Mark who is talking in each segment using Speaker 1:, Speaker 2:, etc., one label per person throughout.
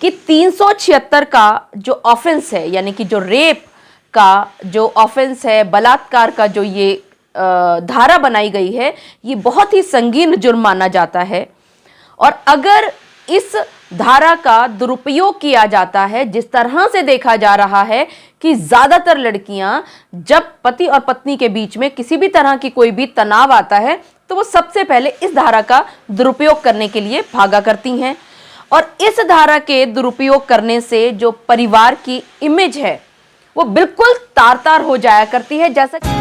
Speaker 1: कि 376 का जो ऑफेंस है, यानी कि जो रेप का जो ऑफेंस है, बलात्कार का जो ये धारा बनाई गई है, ये बहुत ही संगीन जुर्म माना जाता है। और अगर इस धारा का दुरुपयोग किया जाता है, जिस तरह से देखा जा रहा है कि ज्यादातर लड़कियां जब पति और पत्नी के बीच में किसी भी तरह की कोई भी तनाव आता है तो वो सबसे पहले इस धारा का दुरुपयोग करने के लिए भागा करती हैं। और इस धारा के दुरुपयोग करने से जो परिवार की इमेज है वो बिल्कुल तार तार हो जाया करती है। जैसा कि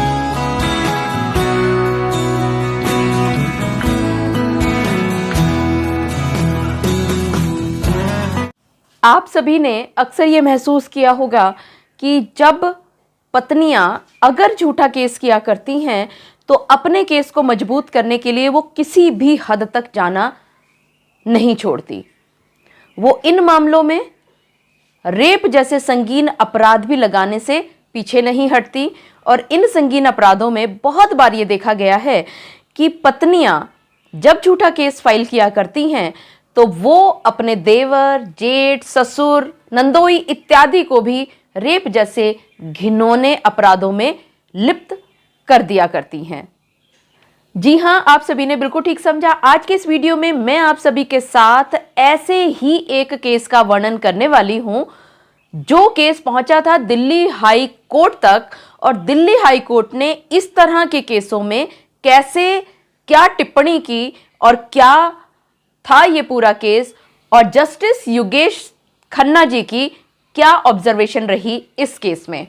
Speaker 1: आप सभी ने अक्सर ये महसूस किया होगा कि जब पत्नियां अगर झूठा केस किया करती हैं तो अपने केस को मजबूत करने के लिए वो किसी भी हद तक जाना नहीं छोड़ती। वो इन मामलों में रेप जैसे संगीन अपराध भी लगाने से पीछे नहीं हटती। और इन संगीन अपराधों में बहुत बार ये देखा गया है कि पत्नियां जब झूठा केस फाइल किया करती हैं तो वो अपने देवर, जेठ, ससुर, नंदोई इत्यादि को भी रेप जैसे घिनौने अपराधों में लिप्त कर दिया करती हैं। जी हां, आप सभी ने बिल्कुल ठीक समझा। आज के इस वीडियो में मैं आप सभी के साथ ऐसे ही एक केस का वर्णन करने वाली हूं जो केस पहुंचा था दिल्ली हाई कोर्ट तक। और दिल्ली हाई कोर्ट ने इस तरह के केसों में कैसे क्या टिप्पणी की और क्या था ये पूरा केस, और जस्टिस योगेश खन्ना जी की क्या ऑब्जर्वेशन रही इस केस में।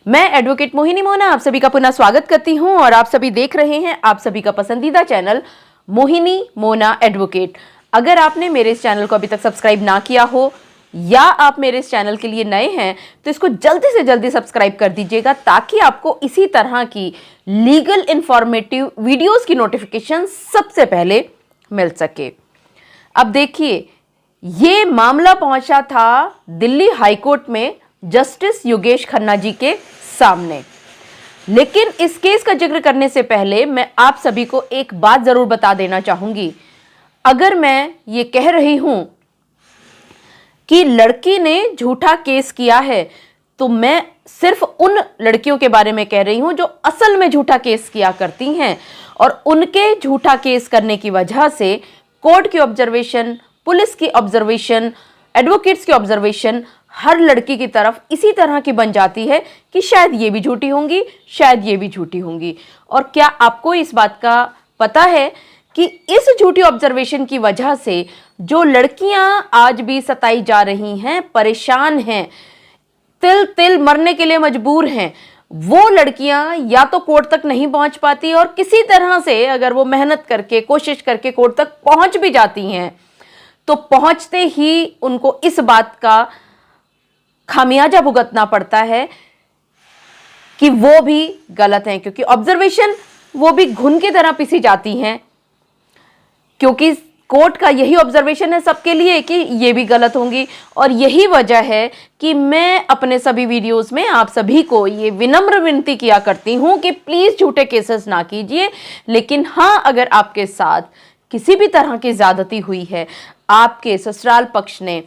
Speaker 1: मैं एडवोकेट मोहिनी मोना आप सभी का पुनः स्वागत करती हूं और आप सभी देख रहे हैं आप सभी का पसंदीदा चैनल मोहिनी मोना एडवोकेट। अगर आपने मेरे इस चैनल को अभी तक सब्सक्राइब ना किया हो या आप मेरे इस चैनल के लिए नए हैं तो इसको जल्दी से जल्दी सब्सक्राइब कर दीजिएगा ताकि आपको इसी तरह की लीगल इंफॉर्मेटिव वीडियोस की नोटिफिकेशन सबसे पहले मिल सके। अब देखिए, ये मामला पहुंचा था दिल्ली हाई कोर्ट में जस्टिस योगेश खन्ना जी के सामने। लेकिन इस केस का जिक्र करने से पहले मैं आप सभी को एक बात जरूर बता देना चाहूंगी। अगर मैं ये कह रही हूं कि लड़की ने झूठा केस किया है तो मैं सिर्फ उन लड़कियों के बारे में कह रही हूं जो असल में झूठा केस किया करती हैं। और उनके झूठा केस करने की वजह से कोर्ट की ऑब्जर्वेशन, पुलिस की ऑब्जर्वेशन, एडवोकेट्स की ऑब्जर्वेशन हर लड़की की तरफ इसी तरह की बन जाती है कि शायद ये भी झूठी होंगी, शायद ये भी झूठी होंगी। और क्या आपको इस बात का पता है कि इस झूठी ऑब्जर्वेशन की वजह से जो लड़कियां आज भी सताई जा रही हैं, परेशान हैं, तिल तिल मरने के लिए मजबूर हैं, वो लड़कियां या तो कोर्ट तक नहीं पहुंच पाती और किसी तरह से अगर वो मेहनत करके कोशिश करके कोर्ट तक पहुंच भी जाती हैं तो पहुंचते ही उनको इस बात का खामियाजा भुगतना पड़ता है कि वो भी गलत हैं, क्योंकि ऑब्जर्वेशन वो भी घुन की तरह पिसी जाती हैं। क्योंकि कोर्ट का यही ऑब्जर्वेशन है सबके लिए कि ये भी गलत होंगी। और यही वजह है कि मैं अपने सभी वीडियोस में आप सभी को ये विनम्र विनती किया करती हूं कि प्लीज झूठे केसेस ना कीजिए। लेकिन हाँ, अगर आपके साथ किसी भी तरह की ज्यादती हुई है, आपके ससुराल पक्ष ने,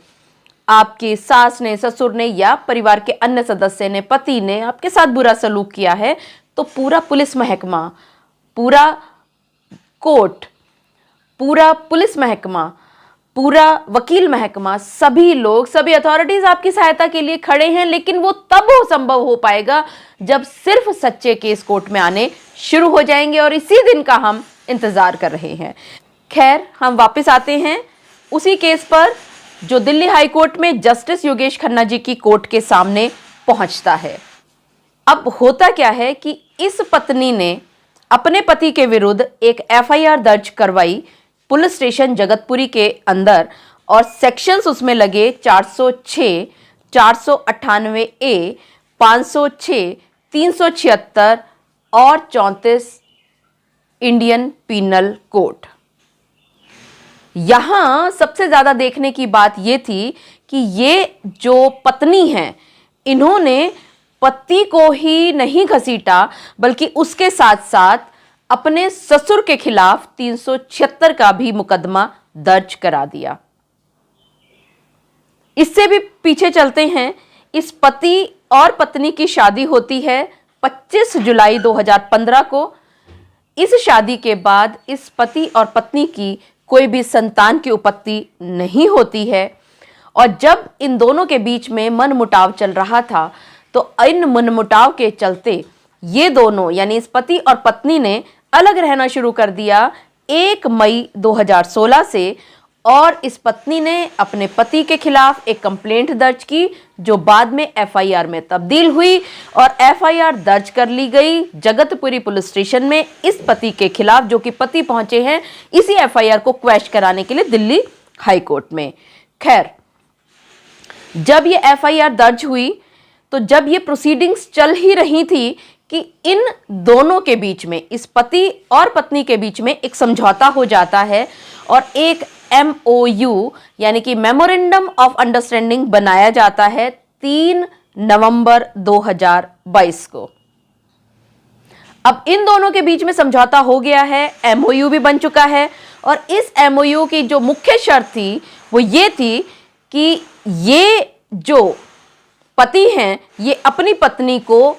Speaker 1: आपके सास ने, ससुर ने या परिवार के अन्य सदस्य ने, पति ने आपके साथ बुरा सलूक किया है तो पूरा पुलिस महकमा, पूरा कोर्ट, पूरा पुलिस महकमा, पूरा वकील महकमा, सभी लोग, सभी अथॉरिटीज आपकी सहायता के लिए खड़े हैं। लेकिन वो तब संभव हो पाएगा जब सिर्फ सच्चे केस कोर्ट में आने शुरू हो जाएंगे और इसी दिन का हम इंतजार कर रहे हैं। खैर, हम वापस आते हैं उसी केस पर जो दिल्ली हाई कोर्ट में जस्टिस योगेश खन्ना जी की कोर्ट के सामने पहुंचता है। अब होता क्या है कि इस पत्नी ने अपने पति के विरुद्ध एक एफआईआर दर्ज करवाई पुलिस स्टेशन जगतपुरी के अंदर। और सेक्शंस उसमें लगे 406, 498 ए, 506, 376 और 34 इंडियन पीनल कोड। यहां सबसे ज्यादा देखने की बात यह थी कि ये जो पत्नी है, इन्होंने पति को ही नहीं घसीटा बल्कि उसके साथ साथ अपने ससुर के खिलाफ 376 का भी मुकदमा दर्ज करा दिया। इससे भी पीछे चलते हैं। इस पति और पत्नी की शादी होती है 25 जुलाई 2015 को। इस शादी के बाद इस पति और पत्नी की कोई भी संतान की उत्पत्ति नहीं होती है। और जब इन दोनों के बीच में मनमुटाव चल रहा था तो इन मनमुटाव के चलते ये दोनों यानी इस पति और पत्नी ने अलग रहना शुरू कर दिया 1 मई 2016 से। और इस पत्नी ने अपने पति के खिलाफ एक कंप्लेंट दर्ज की जो बाद में एफआईआर में तब्दील हुई और एफआईआर दर्ज कर ली गई जगतपुरी पुलिस स्टेशन में इस पति के खिलाफ, जो कि पति पहुंचे हैं इसी एफआईआर को क्वैश कराने के लिए दिल्ली हाई कोर्ट में। खैर, जब ये एफआईआर दर्ज हुई तो जब ये प्रोसीडिंग्स चल ही रही थी कि इन दोनों के बीच में, इस पति और पत्नी के बीच में एक समझौता हो जाता है और एक MOU यानी कि मेमोरेंडम ऑफ अंडरस्टैंडिंग बनाया जाता है 3 नवंबर 2022 को। अब इन दोनों के बीच में समझौता हो गया है, MOU भी बन चुका है और इस MOU की जो मुख्य शर्त थी वो ये थी कि ये जो पति हैं ये अपनी पत्नी को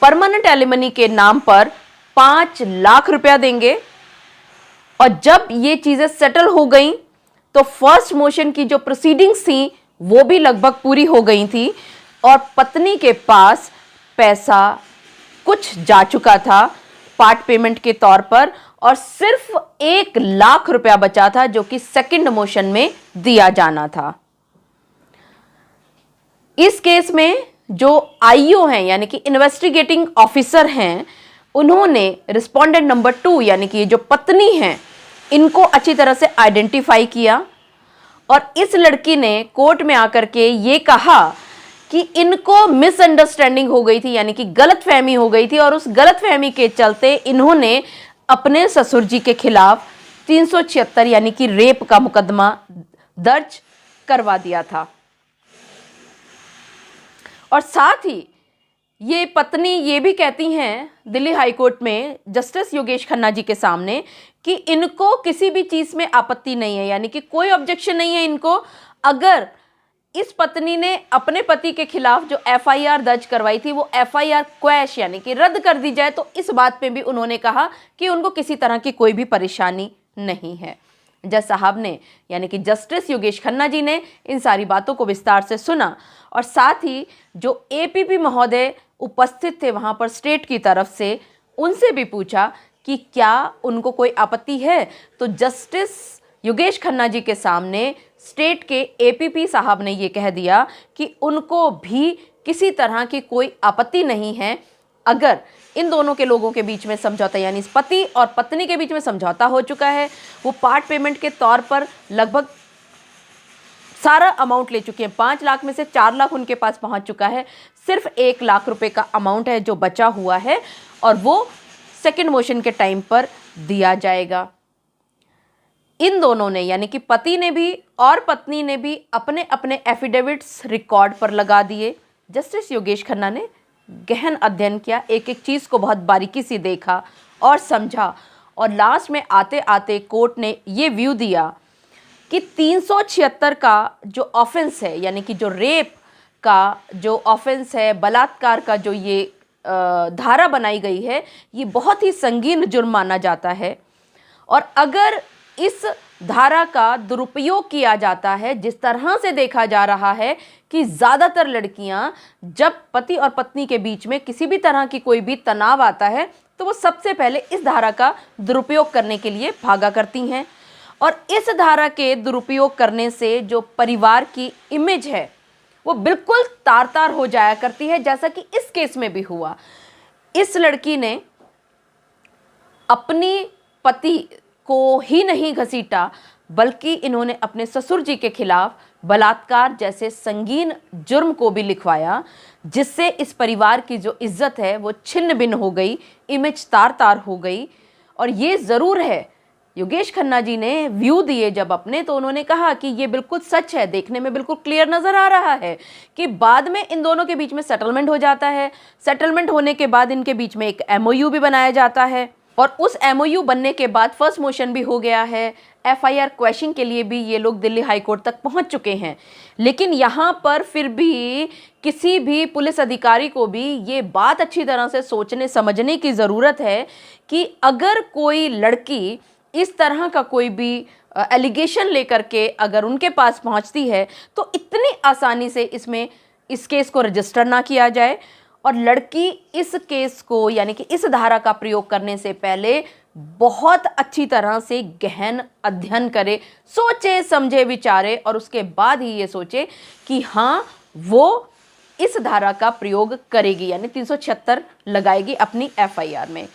Speaker 1: परमानेंट एलिमनी के नाम पर 5 लाख रुपया देंगे। और जब ये चीजें सेटल हो गई तो फर्स्ट मोशन की जो प्रोसीडिंग्स थी वो भी लगभग पूरी हो गई थी और पत्नी के पास पैसा कुछ जा चुका था पार्ट पेमेंट के तौर पर और सिर्फ 1 लाख रुपया बचा था जो कि सेकंड मोशन में दिया जाना था। इस केस में जो IO हैं यानी कि इन्वेस्टिगेटिंग ऑफिसर हैं, उन्होंने रिस्पोंडेंट नंबर 2 यानी कि जो पत्नी हैं इनको अच्छी तरह से आइडेंटिफाई किया और इस लड़की ने कोर्ट में आकर के ये कहा कि इनको मिसअंडरस्टैंडिंग हो गई थी यानी कि गलतफहमी हो गई थी और उस गलतफहमी के चलते इन्होंने अपने ससुर जी के खिलाफ 376 यानी कि रेप का मुकदमा दर्ज करवा दिया था। और साथ ही ये पत्नी ये भी कहती हैं दिल्ली हाई कोर्ट में जस्टिस योगेश खन्ना जी के सामने कि इनको किसी भी चीज़ में आपत्ति नहीं है यानी कि कोई ऑब्जेक्शन नहीं है इनको, अगर इस पत्नी ने अपने पति के खिलाफ जो एफआईआर दर्ज करवाई थी वो एफआईआर क्वैश यानी कि रद्द कर दी जाए। तो इस बात पे भी उन्होंने कहा कि उनको किसी तरह की कोई भी परेशानी नहीं है। जज साहब ने यानी कि जस्टिस योगेश खन्ना जी ने इन सारी बातों को विस्तार से सुना और साथ ही जो APP महोदय उपस्थित थे वहाँ पर स्टेट की तरफ से, उनसे भी पूछा कि क्या उनको कोई आपत्ति है। तो जस्टिस योगेश खन्ना जी के सामने स्टेट के APP साहब ने ये कह दिया कि उनको भी किसी तरह की कोई आपत्ति नहीं है अगर इन दोनों के लोगों के बीच में समझौता यानी इस पति और पत्नी के बीच में समझौता हो चुका है। वो पार्ट पेमेंट के तौर पर लगभग सारा अमाउंट ले चुके हैं। 5 लाख में से 4 लाख उनके पास पहुंच चुका है, सिर्फ 1 लाख रुपए का अमाउंट है जो बचा हुआ है और वो सेकंड मोशन के टाइम पर दिया जाएगा। इन दोनों ने यानी कि पति ने भी और पत्नी ने भी अपने अपने एफिडेविट्स रिकॉर्ड पर लगा दिए। जस्टिस योगेश खन्ना ने गहन अध्ययन किया, एक एक चीज़ को बहुत बारीकी से देखा और समझा और लास्ट में आते आते कोर्ट ने ये व्यू दिया कि 376 का जो ऑफेंस है यानी कि जो रेप का जो ऑफेंस है, बलात्कार का जो ये धारा बनाई गई है, ये बहुत ही संगीन जुर्म माना जाता है। और अगर इस धारा का दुरुपयोग किया जाता है, जिस तरह से देखा जा रहा है कि ज़्यादातर लड़कियां जब पति और पत्नी के बीच में किसी भी तरह की कोई भी तनाव आता है तो वो सबसे पहले इस धारा का दुरुपयोग करने के लिए भागा करती हैं। और इस धारा के दुरुपयोग करने से जो परिवार की इमेज है वो बिल्कुल तार तार हो जाया करती है, जैसा कि इस केस में भी हुआ। इस लड़की ने अपनी पति को ही नहीं घसीटा बल्कि इन्होंने अपने ससुर जी के खिलाफ बलात्कार जैसे संगीन जुर्म को भी लिखवाया, जिससे इस परिवार की जो इज्जत है वो छिन्न भिन्न हो गई, इमेज तार तार हो गई। और ये ज़रूर है, योगेश खन्ना जी ने व्यू दिए जब अपने, तो उन्होंने कहा कि ये बिल्कुल सच है, देखने में बिल्कुल क्लियर नज़र आ रहा है कि बाद में इन दोनों के बीच में सेटलमेंट हो जाता है। सेटलमेंट होने के बाद इनके बीच में एक MOU भी बनाया जाता है और उस MOU बनने के बाद फर्स्ट मोशन भी हो गया है, एफआईआर क्वैशिंग के लिए भी ये लोग दिल्ली हाई कोर्ट तक पहुंच चुके हैं। लेकिन यहाँ पर फिर भी किसी भी पुलिस अधिकारी को भी ये बात अच्छी तरह से सोचने समझने की ज़रूरत है कि अगर कोई लड़की इस तरह का कोई भी एलिगेशन लेकर के अगर उनके पास पहुंचती है तो इतनी आसानी से इस केस को रजिस्टर ना किया जाए, और लड़की इस केस को यानी कि इस धारा का प्रयोग करने से पहले बहुत अच्छी तरह से गहन अध्ययन करे, सोचे समझे विचारे, और उसके बाद ही ये सोचे कि हाँ वो इस धारा का प्रयोग करेगी, यानी 376 लगाएगी अपनी एफआईआर में।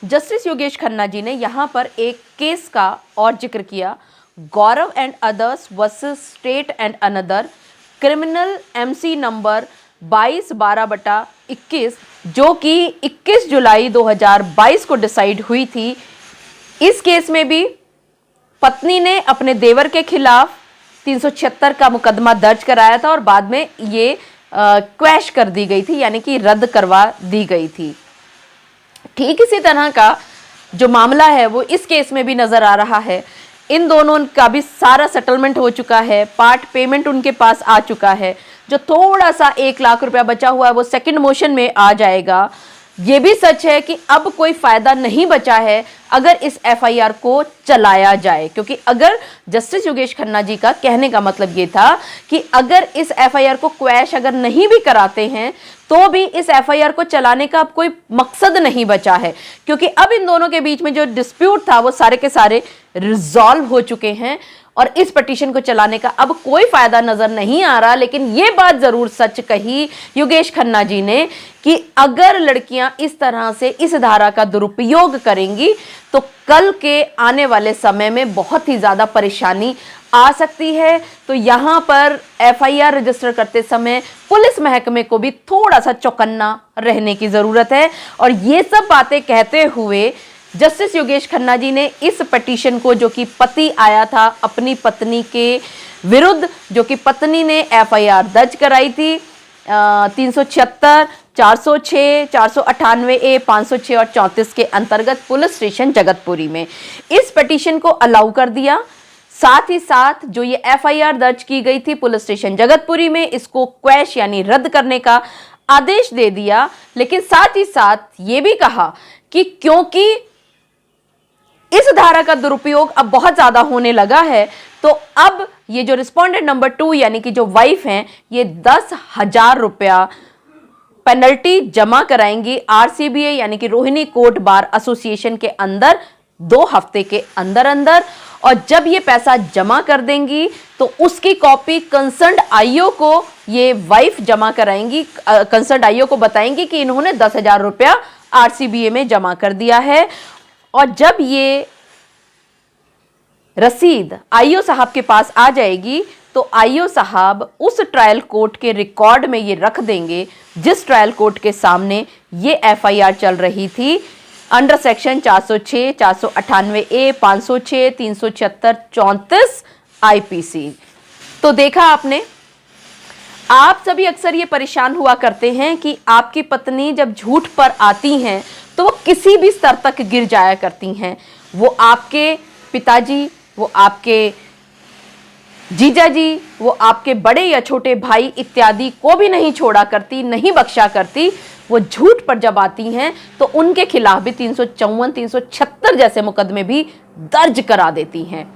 Speaker 1: जस्टिस योगेश खन्ना जी ने यहाँ पर एक केस का और जिक्र किया, Gaurav and others versus state and another, criminal MC number 22/12/21, जो कि 21 जुलाई 2022 को डिसाइड हुई थी। इस केस में भी पत्नी ने अपने देवर के खिलाफ 376 का मुकदमा दर्ज कराया था और बाद में ये क्वैश कर दी गई थी, यानी कि रद्द करवा दी गई थी। ठीक इसी तरह का जो मामला है वो इस केस में भी नजर आ रहा है। इन दोनों का भी सारा सेटलमेंट हो चुका है, पार्ट पेमेंट उनके पास आ चुका है। जो थोड़ा सा 1 लाख रुपया बचा हुआ है वो सेकंड मोशन में आ जाएगा। ये भी सच है कि अब कोई फायदा नहीं बचा है अगर इस एफआईआर को चलाया जाए, क्योंकि अगर जस्टिस योगेश खन्ना जी का कहने का मतलब ये था कि अगर इस एफआईआर को क्वैश अगर नहीं भी कराते हैं तो भी इस एफआईआर को चलाने का अब कोई मकसद नहीं बचा है, क्योंकि अब इन दोनों के बीच में जो डिस्प्यूट था वो सारे के सारे रिजॉल्व हो चुके हैं और इस पिटीशन को चलाने का अब कोई फायदा नजर नहीं आ रहा। लेकिन ये बात जरूर सच कही योगेश खन्ना जी ने कि अगर लड़कियां इस तरह से इस धारा का दुरुपयोग करेंगी तो कल के आने वाले समय में बहुत ही ज्यादा परेशानी आ सकती है। तो यहाँ पर एफआईआर रजिस्टर करते समय पुलिस महकमे को भी थोड़ा सा चौकन्ना रहने की जरूरत है। और ये सब बातें कहते हुए जस्टिस योगेश खन्ना जी ने इस पिटीशन को, जो कि पति आया था अपनी पत्नी के विरुद्ध, जो कि पत्नी ने एफआईआर दर्ज कराई थी 376, 406, 498A, 506 और 34 के अंतर्गत पुलिस स्टेशन जगतपुरी में, इस पिटीशन को अलाउ कर दिया। साथ ही साथ जो ये एफआईआर दर्ज की गई थी पुलिस स्टेशन जगतपुरी में, इसको क्वैश यानी रद्द करने का आदेश दे दिया। लेकिन साथ ही साथ ये भी कहा कि क्योंकि इस धारा का दुरुपयोग अब बहुत ज्यादा होने लगा है तो अब ये जो रिस्पोंडेंट नंबर 2 यानी कि जो वाइफ हैं, ये 10,000 रुपया पेनल्टी जमा कराएंगी आरसीबीए यानी कि रोहिणी कोर्ट बार एसोसिएशन के अंदर 2 हफ्ते के अंदर अंदर। और जब ये पैसा जमा कर देंगी तो उसकी कॉपी कंसर्न्ड आईओ को ये वाइफ जमा कराएंगी, कंसर्न्ड आईओ को बताएंगी कि इन्होंने 10,000 रुपया आरसीबीए में जमा कर दिया है। और जब ये रसीद आईओ साहब के पास आ जाएगी तो आईओ साहब उस ट्रायल कोर्ट के रिकॉर्ड में ये रख देंगे जिस ट्रायल कोर्ट के सामने ये एफआईआर चल रही थी अंडर सेक्शन 406, 498A, 506, 376, 34 आईपीसी। तो देखा आपने, आप सभी अक्सर ये परेशान हुआ करते हैं कि आपकी पत्नी जब झूठ पर आती हैं तो वो किसी भी स्तर तक गिर जाया करती हैं। वो आपके पिताजी, वो आपके जीजा जी, वो आपके बड़े या छोटे भाई इत्यादि को भी नहीं छोड़ा करती, नहीं बख्शा करती। वो झूठ पर जब आती हैं तो उनके खिलाफ भी 354, 376 जैसे मुकदमे भी दर्ज करा देती हैं।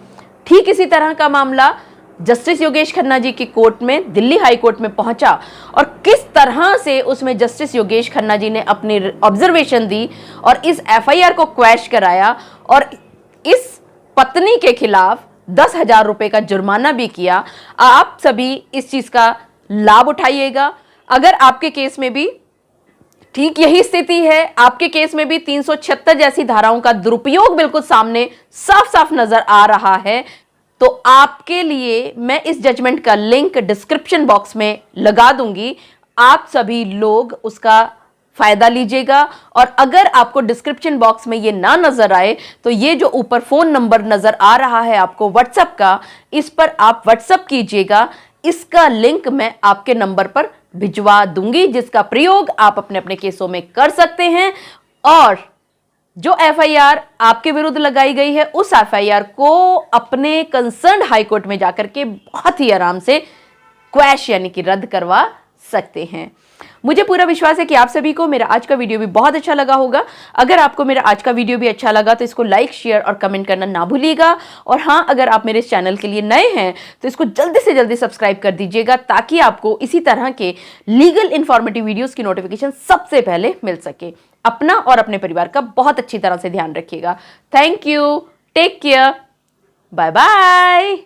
Speaker 1: ठीक इसी तरह का मामला जस्टिस योगेश खन्ना जी की कोर्ट में, दिल्ली हाई कोर्ट में पहुंचा और किस तरह से उसमें जस्टिस योगेश खन्ना जी ने अपनी ऑब्जर्वेशन दी और इस एफआईआर को क्वैश कराया और इस पत्नी के खिलाफ 10,000 रुपए का जुर्माना भी किया। आप सभी इस चीज का लाभ उठाइएगा। अगर आपके केस में भी ठीक यही स्थिति है, आपके केस में भी 376 जैसी धाराओं का दुरुपयोग बिल्कुल सामने साफ साफ नजर आ रहा है, तो आपके लिए मैं इस जजमेंट का लिंक डिस्क्रिप्शन बॉक्स में लगा दूंगी। आप सभी लोग उसका फायदा लीजिएगा। और अगर आपको डिस्क्रिप्शन बॉक्स में ये ना नजर आए तो ये जो ऊपर फोन नंबर नजर आ रहा है आपको व्हाट्सएप का, इस पर आप व्हाट्सएप कीजिएगा। इसका लिंक मैं आपके नंबर पर भिजवा दूंगी जिसका प्रयोग आप अपने अपने केसों में कर सकते हैं। और जो एफआईआर आपके विरुद्ध लगाई गई है उस एफआईआर को अपने कंसर्न्ड हाई कोर्ट में जाकर के बहुत ही आराम से क्वैश यानी कि रद्द करवा सकते हैं। मुझे पूरा विश्वास है कि आप सभी को मेरा आज का वीडियो भी बहुत अच्छा लगा होगा। अगर आपको मेरा आज का वीडियो भी अच्छा लगा तो इसको लाइक, शेयर और कमेंट करना ना भूलिएगा। और हाँ, अगर आप मेरे इस चैनल के लिए नए हैं तो इसको जल्दी से जल्दी सब्सक्राइब कर दीजिएगा ताकि आपको इसी तरह के लीगल इंफॉर्मेटिव वीडियोस की नोटिफिकेशन सबसे पहले मिल सके। अपना और अपने परिवार का बहुत अच्छी तरह से ध्यान रखिएगा। Thank you, take care, bye bye.